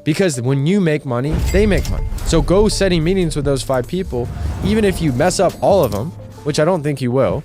Because when you make money, they make money. So go setting meetings with those 5 people. Even if you mess up all of them, which I don't think you will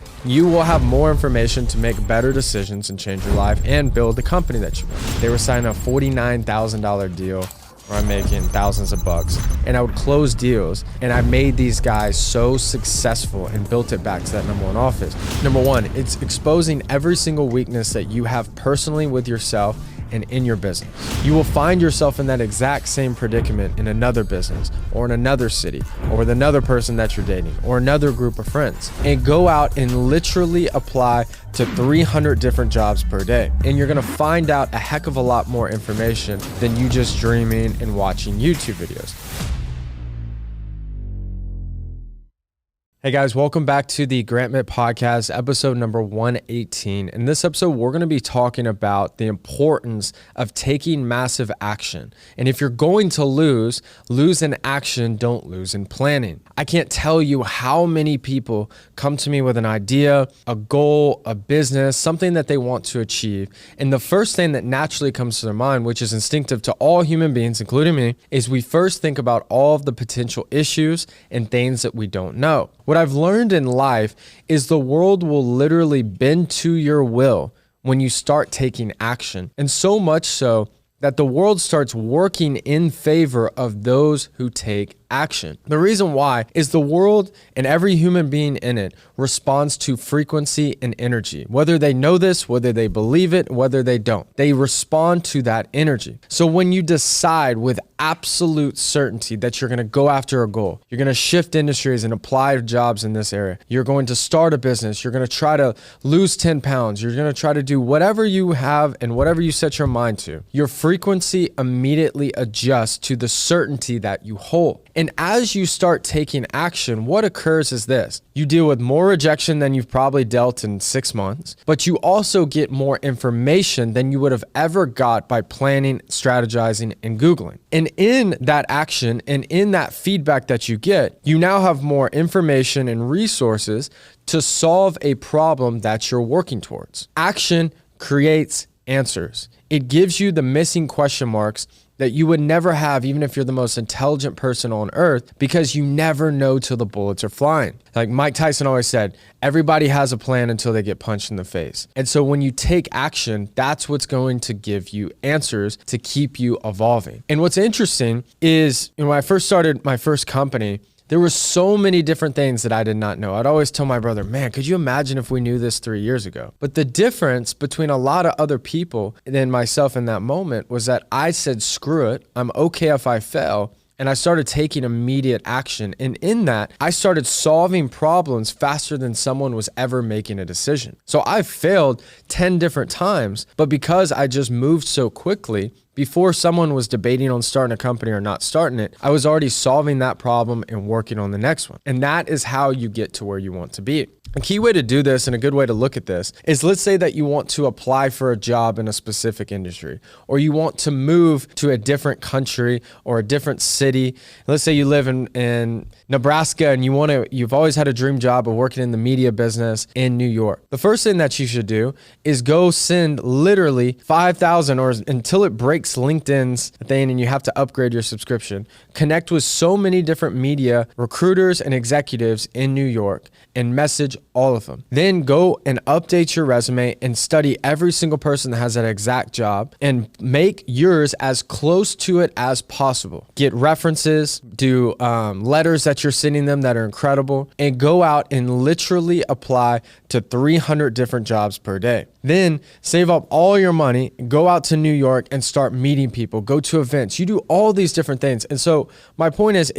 have more information to make better decisions and change your life and build the company that you want. They were signing a $49,000 deal where I'm making thousands of bucks, and I would close deals, and I made these guys so successful and built it back to that #1 office. Number one, it's exposing every single weakness that you have personally with yourself and in your business. You will find yourself in that exact same predicament in another business or in another city or with another person that you're dating or another group of friends, and go out and literally apply to 300 different jobs per day. And you're gonna find out a heck of a lot more information than you just dreaming and watching YouTube videos. Hey guys, welcome back to the Mitt podcast, episode number 118. In this episode, we're going to be talking about the importance of taking massive action. And if you're going to lose in action, don't lose in planning. I can't tell you how many people come to me with an idea, a goal, a business, something that they want to achieve. And the first thing that naturally comes to their mind, which is instinctive to all human beings, including me, is we first think about all of the potential issues and things that we don't know. What I've learned in life is the world will literally bend to your will when you start taking action. And so much so that the world starts working in favor of those who take action. The reason why is the world and every human being in it responds to frequency and energy. Whether they know this, whether they believe it, whether they don't, they respond to that energy. So when you decide with absolute certainty that you're going to go after a goal, you're going to shift industries and apply jobs in this area, you're going to start a business, you're going to try to lose 10 pounds, you're going to try to do whatever you have and whatever you set your mind to, your frequency immediately adjusts to the certainty that you hold. And as you start taking action, what occurs is this: you deal with more rejection than you've probably dealt in 6 months, but you also get more information than you would have ever got by planning, strategizing, and Googling. And in that action and in that feedback that you get, you now have more information and resources to solve a problem that you're working towards. Action creates answers. It gives you the missing question marks that you would never have even if you're the most intelligent person on earth, because you never know till the bullets are flying. Like Mike Tyson always said, everybody has a plan until they get punched in the face. And so when you take action, that's what's going to give you answers to keep you evolving. And what's interesting is, when I first started my first company, there were so many different things that I did not know. I'd always tell my brother, man, could you imagine if we knew this 3 years ago? But the difference between a lot of other people and myself in that moment was that I said, screw it, I'm okay if I fail. And I started taking immediate action. And in that, I started solving problems faster than someone was ever making a decision. So I failed 10 different times, but because I just moved so quickly, before someone was debating on starting a company or not starting it, I was already solving that problem and working on the next one. And that is how you get to where you want to be. A key way to do this, and a good way to look at this, is let's say that you want to apply for a job in a specific industry, or you want to move to a different country or a different city. Let's say you live in Nebraska and you've always had a dream job of working in the media business in New York. The first thing that you should do is go send literally 5,000 or until it breaks LinkedIn's thing and you have to upgrade your subscription. Connect with so many different media recruiters and executives in New York and message all of them. Then go and update your resume and study every single person that has that exact job and make yours as close to it as possible. Get references, do letters that you're sending them that are incredible, and go out and literally apply to 300 different jobs per day. Then save up all your money, go out to New York and start meeting people, go to events. You do all these different things. And so my point is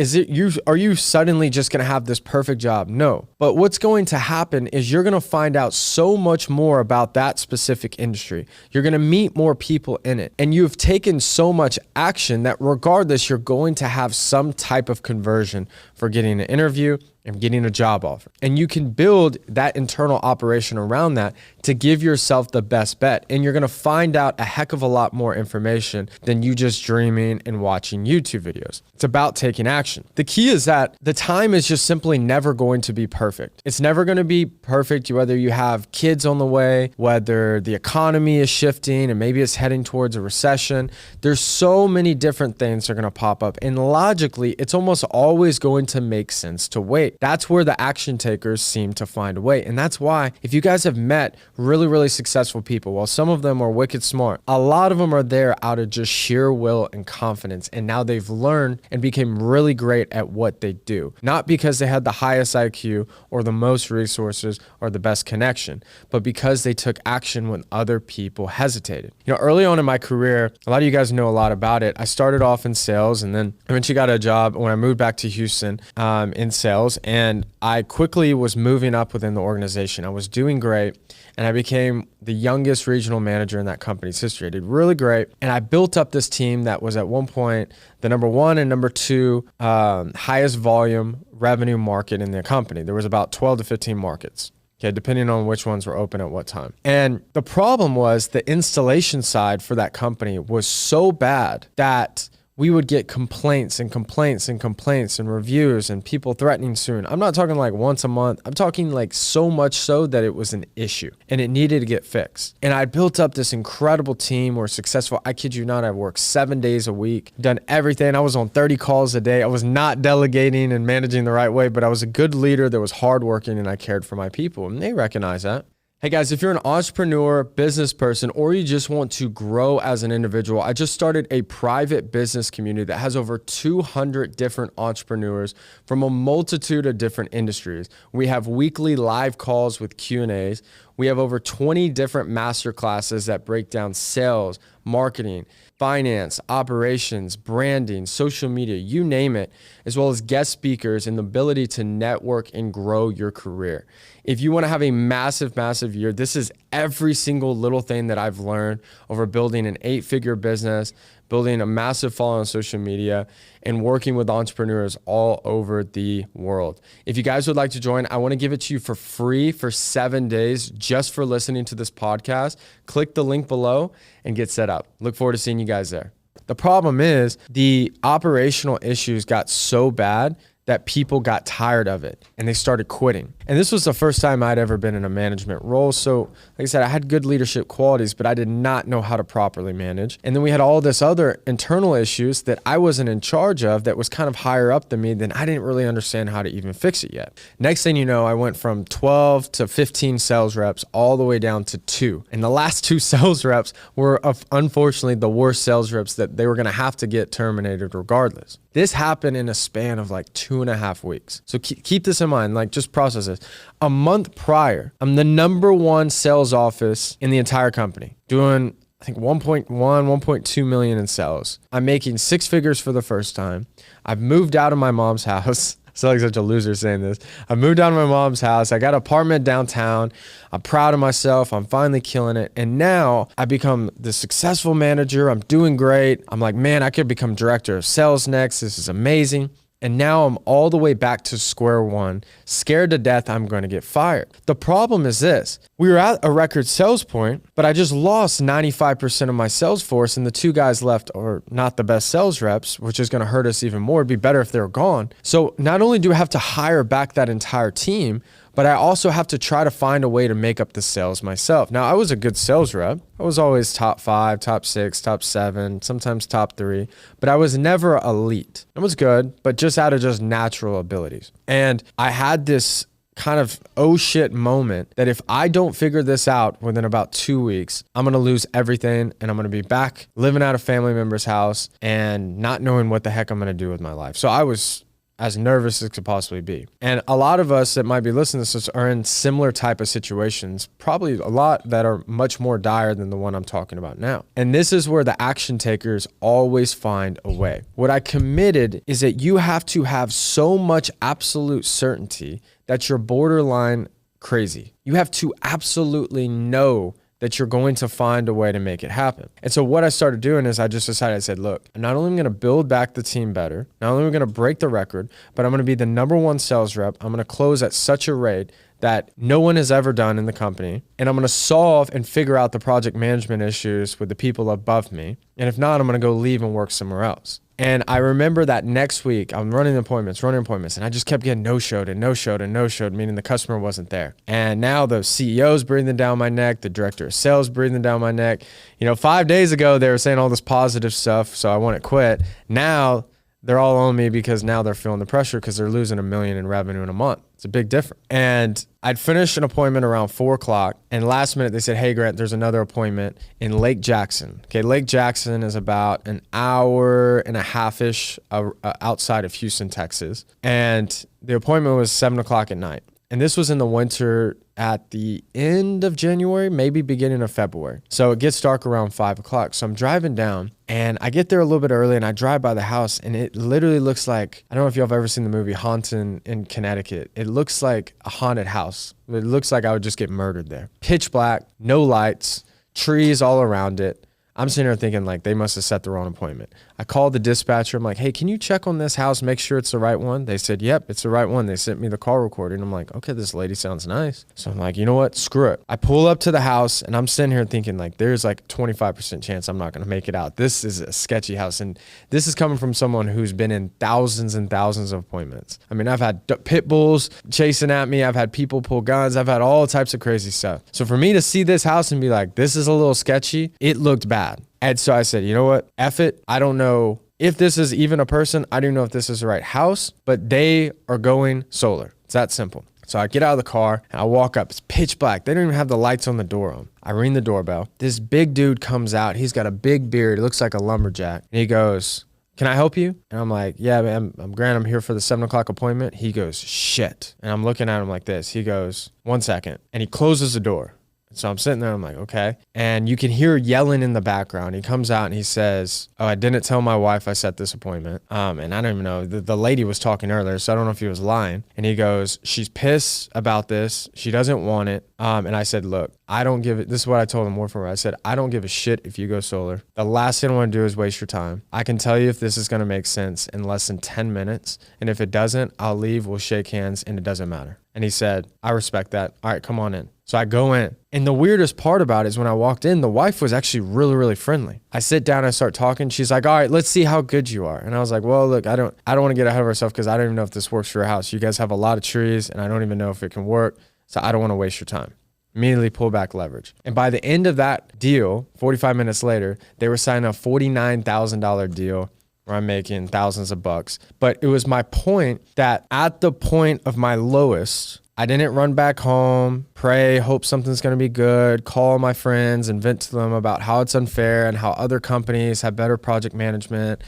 are you suddenly just going to have this perfect job? No. But what's going to happen is you're going to find out so much more about that specific industry. You're going to meet more people in it. And you've taken so much action that regardless, you're going to have some type of conversion for getting an interview and getting a job offer. And you can build that internal operation around that to give yourself the best bet. And you're going to find out a heck of a lot more information than you just dreaming and watching YouTube videos. It's about taking action. The key is that the time is just simply never going to be perfect. It's never going to be perfect whether you have kids on the way, whether the economy is shifting and maybe it's heading towards a recession. There's so many different things that are going to pop up. And logically, it's almost always going to make sense to wait. That's where the action takers seem to find a way. And that's why if you guys have met really, really successful people, while some of them are wicked smart, a lot of them are there out of just sheer will and confidence. And now they've learned and became really great at what they do. Not because they had the highest IQ or the most resources or the best connection, but because they took action when other people hesitated. You know, early on in my career, a lot of you guys know a lot about it. I started off in sales and then eventually got a job when I moved back to Houston in sales. And I quickly was moving up within the organization. I was doing great. And I became the youngest regional manager in that company's history. I did really great. And I built up this team that was at one point the number 1 and number 2 highest volume revenue market in the company. There was about 12 to 15 markets. Okay, depending on which ones were open at what time. And the problem was the installation side for that company was so bad that we would get complaints and complaints and complaints and reviews and people threatening soon. I'm not talking like once a month. I'm talking like so much so that it was an issue and it needed to get fixed. And I built up this incredible team. We're successful. I kid you not, I worked 7 days a week, done everything. I was on 30 calls a day. I was not delegating and managing the right way, but I was a good leader that was hardworking and I cared for my people. And they recognize that. Hey guys, if you're an entrepreneur, business person, or you just want to grow as an individual, I just started a private business community that has over 200 different entrepreneurs from a multitude of different industries. We have weekly live calls with Q&As. We have over 20 different master classes that break down sales, marketing, finance, operations, branding, social media, you name it, as well as guest speakers and the ability to network and grow your career. If you want to have a massive, massive year, this is every single little thing that I've learned over building an 8-figure business, building a massive following on social media, and working with entrepreneurs all over the world. If you guys would like to join, I want to give it to you for free for 7 days just for listening to this podcast. Click the link below and get set up. Look forward to seeing you guys there. The problem is the operational issues got so bad that people got tired of it and they started quitting. And this was the first time I'd ever been in a management role. So like I said, I had good leadership qualities, but I did not know how to properly manage. And then we had all this other internal issues that I wasn't in charge of that was kind of higher up than me. Then I didn't really understand how to even fix it yet. Next thing you know, I went from 12 to 15 sales reps all the way down to 2. And the last 2 sales reps were unfortunately the worst sales reps that they were going to have to get terminated regardless. This happened in a span of like 2.5 weeks. So keep this in mind, like just process this. A month prior, I'm the number 1 sales office in the entire company, doing I think 1.2 million in sales. I'm making 6 figures for the first time. I've moved out of my mom's house. I sound like such a loser saying this. I moved out of my mom's house. I got an apartment downtown. I'm proud of myself. I'm finally killing it. And now I become the successful manager. I'm doing great. I'm like, man, I could become director of sales next. This is amazing. And now I'm all the way back to square one, scared to death I'm going to get fired. The problem is this. We were at a record sales point, but I just lost 95% of my sales force, and the 2 guys left are not the best sales reps, which is going to hurt us even more. It'd be better if they were gone. So not only do I have to hire back that entire team, but I also have to try to find a way to make up the sales myself. Now, I was a good sales rep. I was always top 5, top 6, top 7, sometimes top 3, but I was never elite. I was good, but just out of just natural abilities. And I had this kind of oh shit moment that if I don't figure this out within about 2 weeks, I'm going to lose everything and I'm going to be back living at a family member's house and not knowing what the heck I'm going to do with my life. So I was as nervous as could possibly be. And a lot of us that might be listening to this are in similar type of situations, probably a lot that are much more dire than the one I'm talking about now. And this is where the action takers always find a way. What I committed is that you have to have so much absolute certainty that you're borderline crazy. You have to absolutely know that you're going to find a way to make it happen. And so what I started doing is I just decided, I said, look, I'm not only going to build back the team better, not only am I going to break the record, but I'm going to be the number one sales rep. I'm going to close at such a rate that no one has ever done in the company. And I'm going to solve and figure out the project management issues with the people above me. And if not, I'm going to go leave and work somewhere else. And I remember that next week, I'm running appointments, and I just kept getting no-showed, meaning the customer wasn't there. And now the CEO's breathing down my neck, the director of sales breathing down my neck. 5 days ago, they were saying all this positive stuff, so I want to quit. Now, they're all on me because now they're feeling the pressure because they're losing $1 million in revenue in a month. It's a big difference. And I'd finished an appointment around 4 o'clock, and last minute they said, hey, Grant, there's another appointment in Lake Jackson. Okay, Lake Jackson is about an hour and a half-ish outside of Houston, Texas. And the appointment was 7 o'clock at night. And this was in the winter at the end of January, maybe beginning of February. So it gets dark around 5 o'clock. So I'm driving down and I get there a little bit early and I drive by the house and it literally looks like, I don't know if y'all have ever seen the movie Haunted in Connecticut. It looks like a haunted house. It looks like I would just get murdered there. Pitch black, no lights, trees all around it. I'm sitting here thinking like they must have set the wrong appointment. I called the dispatcher. I'm like, hey, can you check on this house, make sure it's the right one? They said, yep, it's the right one. They sent me the call recording. I'm like, okay, this lady sounds nice. So I'm like, you know what? Screw it. I pull up to the house and I'm sitting here thinking like there's like 25% chance I'm not going to make it out. This is a sketchy house. And this is coming from someone who's been in thousands and thousands of appointments. I mean, I've had pit bulls chasing at me. I've had people pull guns. I've had all types of crazy stuff. So for me to see this house and be like, this is a little sketchy, it looked bad. And so I said, you know what? F it. I don't know if this is even a person. I don't know if this is the right house, but they are going solar. It's that simple. So I get out of the car and I walk up. It's pitch black. They don't even have the lights on the door on. I ring the doorbell. This big dude comes out. He's got a big beard. He looks like a lumberjack. And he goes, can I help you? And I'm like, yeah, man, I'm Grant. I'm here for the 7 o'clock appointment. He goes, shit. And I'm looking at him like this. He goes, 1 second. And he closes the door. So I'm sitting there, I'm like, okay. And you can hear yelling in the background. He comes out and he says, oh, I didn't tell my wife I set this appointment. And I don't even know, the lady was talking earlier, so I don't know if he was lying. And he goes, she's pissed about this. She doesn't want it. And I said, look, I don't give it, this is what I told him more from her. I said, I don't give a shit if you go solar. The last thing I want to do is waste your time. I can tell you if this is going to make sense in less than 10 minutes. And if it doesn't, I'll leave, we'll shake hands, and it doesn't matter. And he said, I respect that. All right, come on in. So I go in. And the weirdest part about it is when I walked in, the wife was actually really, really friendly. I sit down, I start talking. She's like, all right, let's see how good you are. And I was like, well, look, I don't want to get ahead of ourselves because I don't even know if this works for your house. You guys have a lot of trees and I don't even know if it can work. So I don't want to waste your time. Immediately pull back leverage. And by the end of that deal, 45 minutes later, they were signing a $49,000 deal where I'm making thousands of bucks. But it was my point that at the point of my lowest, I didn't run back home, pray, hope something's going to be good, call my friends and vent to them about how it's unfair and how other companies have better project management.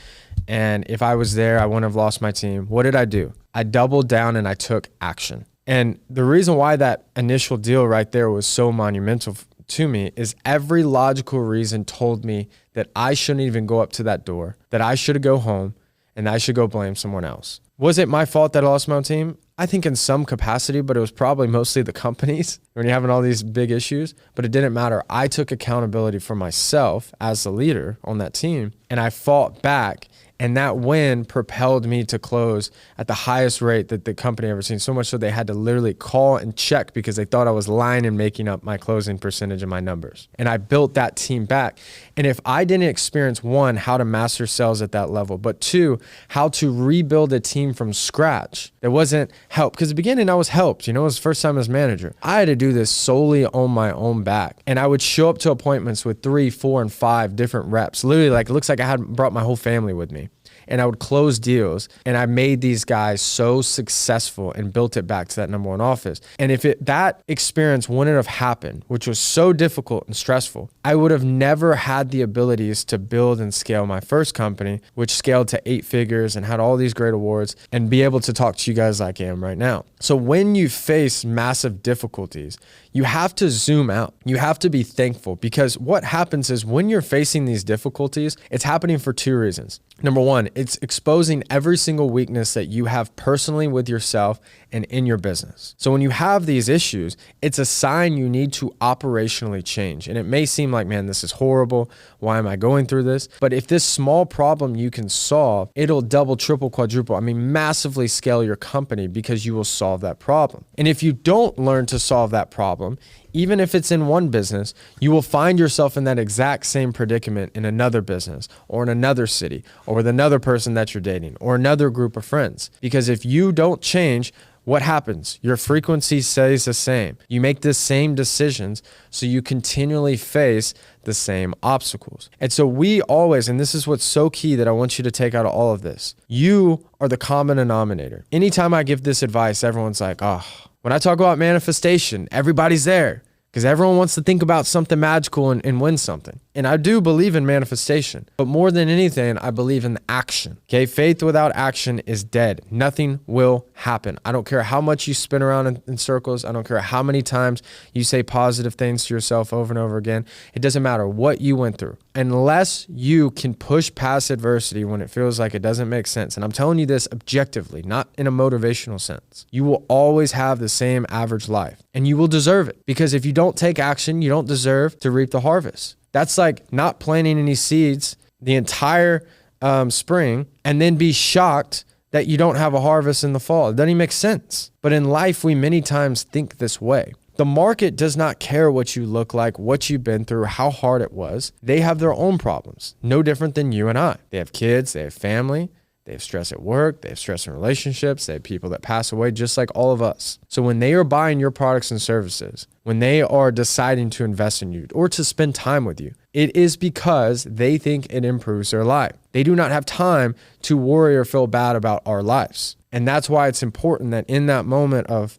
And if I was there, I wouldn't have lost my team. What did I do? I doubled down and I took action. And the reason why that initial deal right there was so monumental to me is every logical reason told me that I shouldn't even go up to that door, that I should go home and I should go blame someone else. Was it my fault that I lost my own team? I think in some capacity, but it was probably mostly the companies when you're having all these big issues, but it didn't matter. I took accountability for myself as the leader on that team and I fought back. And that win propelled me to close at the highest rate that the company ever seen. So much so they had to literally call and check because they thought I was lying and making up my closing percentage and my numbers. And I built that team back. And if I didn't experience, one, how to master sales at that level, but two, how to rebuild a team from scratch, there wasn't help. Because at the beginning I was helped, it was the first time as manager. I had to do this solely on my own back. And I would show up to appointments with 3, 4, and 5 different reps. Literally, like it looks like I had brought my whole family with me. And I would close deals and I made these guys so successful and built it back to that number one office. And if that experience wouldn't have happened, which was so difficult and stressful, I would have never had the abilities to build and scale my first company, which scaled to 8 figures and had all these great awards and be able to talk to you guys like I am right now. So when you face massive difficulties, you have to zoom out. You have to be thankful because what happens is when you're facing these difficulties, it's happening for 2 reasons. Number one, it's exposing every single weakness that you have personally with yourself and in your business. So when you have these issues, it's a sign you need to operationally change. And it may seem like, man, this is horrible. Why am I going through this? But if this small problem you can solve, it'll double, triple, quadruple, massively scale your company because you will solve that problem. And if you don't learn to solve that problem, even if it's in one business, you will find yourself in that exact same predicament in another business or in another city or with another person that you're dating or another group of friends. Because if you don't change, what happens? Your frequency stays the same. You make the same decisions, so you continually face the same obstacles. And so we always, and this is what's so key that I want you to take out of all of this, you are the common denominator. Anytime I give this advice, everyone's like, oh, when I talk about manifestation, everybody's there because everyone wants to think about something magical and win something. And I do believe in manifestation, but more than anything, I believe in action. Okay, faith without action is dead. Nothing will happen. I don't care how much you spin around in circles. I don't care how many times you say positive things to yourself over and over again. It doesn't matter what you went through. Unless you can push past adversity when it feels like it doesn't make sense, and I'm telling you this objectively, not in a motivational sense, you will always have the same average life, and you will deserve it. Because if you don't take action, you don't deserve to reap the harvest. That's like not planting any seeds the entire spring and then be shocked that you don't have a harvest in the fall. It doesn't even make sense. But in life, we many times think this way. The market does not care what you look like, what you've been through, how hard it was. They have their own problems, no different than you and I. They have kids, they have family, they have stress at work, they have stress in relationships, they have people that pass away just like all of us. So when they are buying your products and services, when they are deciding to invest in you or to spend time with you, it is because they think it improves their life. They do not have time to worry or feel bad about our lives. And that's why it's important that in that moment of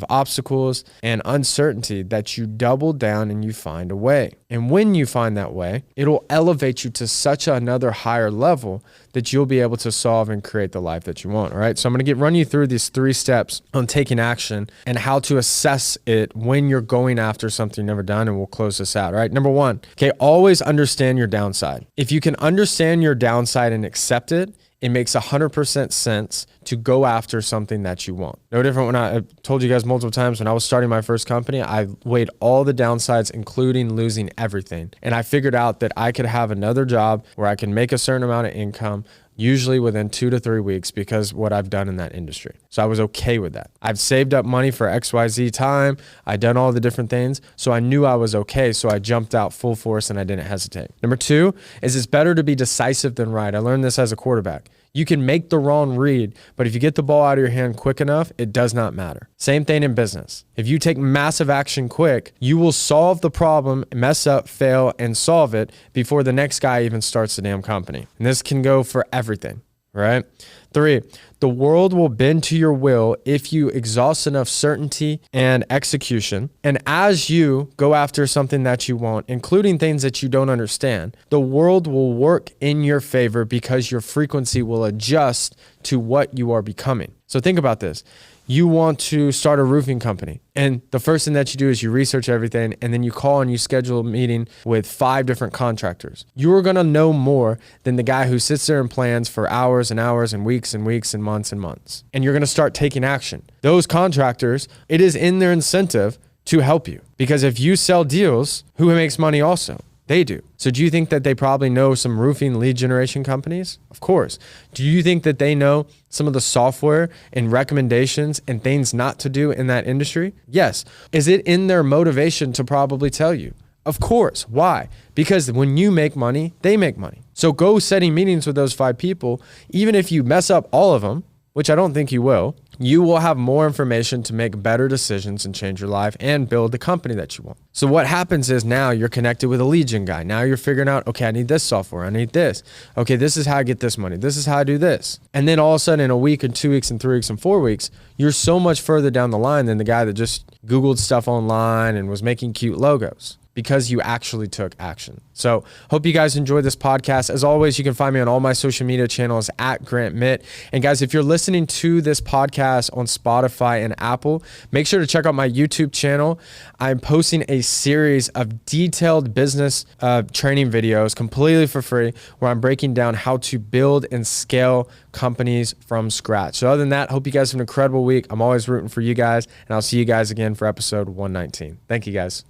obstacles and uncertainty that you double down and you find a way. And when you find that way, it'll elevate you to such another higher level that you'll be able to solve and create the life that you want. All right. So I'm going to run you through these 3 steps on taking action and how to assess it when you're going after something you've never done. And we'll close this out. All right. Number 1, okay, always understand your downside. If you can understand your downside and accept it, it makes 100% sense to go after something that you want. No different when I told you guys multiple times when I was starting my first company, I weighed all the downsides, including losing everything. And I figured out that I could have another job where I can make a certain amount of income, usually within 2 to 3 weeks because what I've done in that industry. So I was okay with that. I've saved up money for XYZ time. I've done all the different things. So I knew I was okay. So I jumped out full force and I didn't hesitate. Number 2 is it's better to be decisive than right. I learned this as a quarterback. You can make the wrong read, but if you get the ball out of your hand quick enough, it does not matter. Same thing in business. If you take massive action quick, you will solve the problem, mess up, fail, and solve it before the next guy even starts the damn company. And this can go for everything, right? 3, the world will bend to your will if you exhaust enough certainty and execution. And as you go after something that you want, including things that you don't understand, the world will work in your favor because your frequency will adjust to what you are becoming. So think about this. You want to start a roofing company. And the first thing that you do is you research everything and then you call and you schedule a meeting with 5 different contractors. You are going to know more than the guy who sits there and plans for hours and hours and weeks and weeks and months and months. And you're going to start taking action. Those contractors, it is in their incentive to help you because if you sell deals, who makes money also? They do. So do you think that they probably know some roofing lead generation companies? Of course. Do you think that they know some of the software and recommendations and things not to do in that industry? Yes. Is it in their motivation to probably tell you? Of course. Why? Because when you make money, they make money. So go setting meetings with those 5 people. Even if you mess up all of them, which I don't think you will have more information to make better decisions and change your life and build the company that you want. So what happens is now you're connected with a lead gen guy. Now you're figuring out, okay, I need this software. I need this. Okay, this is how I get this money. This is how I do this. And then all of a sudden in a week and 2 weeks and 3 weeks and 4 weeks, you're so much further down the line than the guy that just Googled stuff online and was making cute logos. because you actually took action. So hope you guys enjoyed this podcast. As always, you can find me on all my social media channels at Grant Mitt. And guys, if you're listening to this podcast on Spotify and Apple, make sure to check out my YouTube channel. I'm posting a series of detailed business training videos completely for free, where I'm breaking down how to build and scale companies from scratch. So other than that, hope you guys have an incredible week. I'm always rooting for you guys, and I'll see you guys again for episode 119. Thank you guys.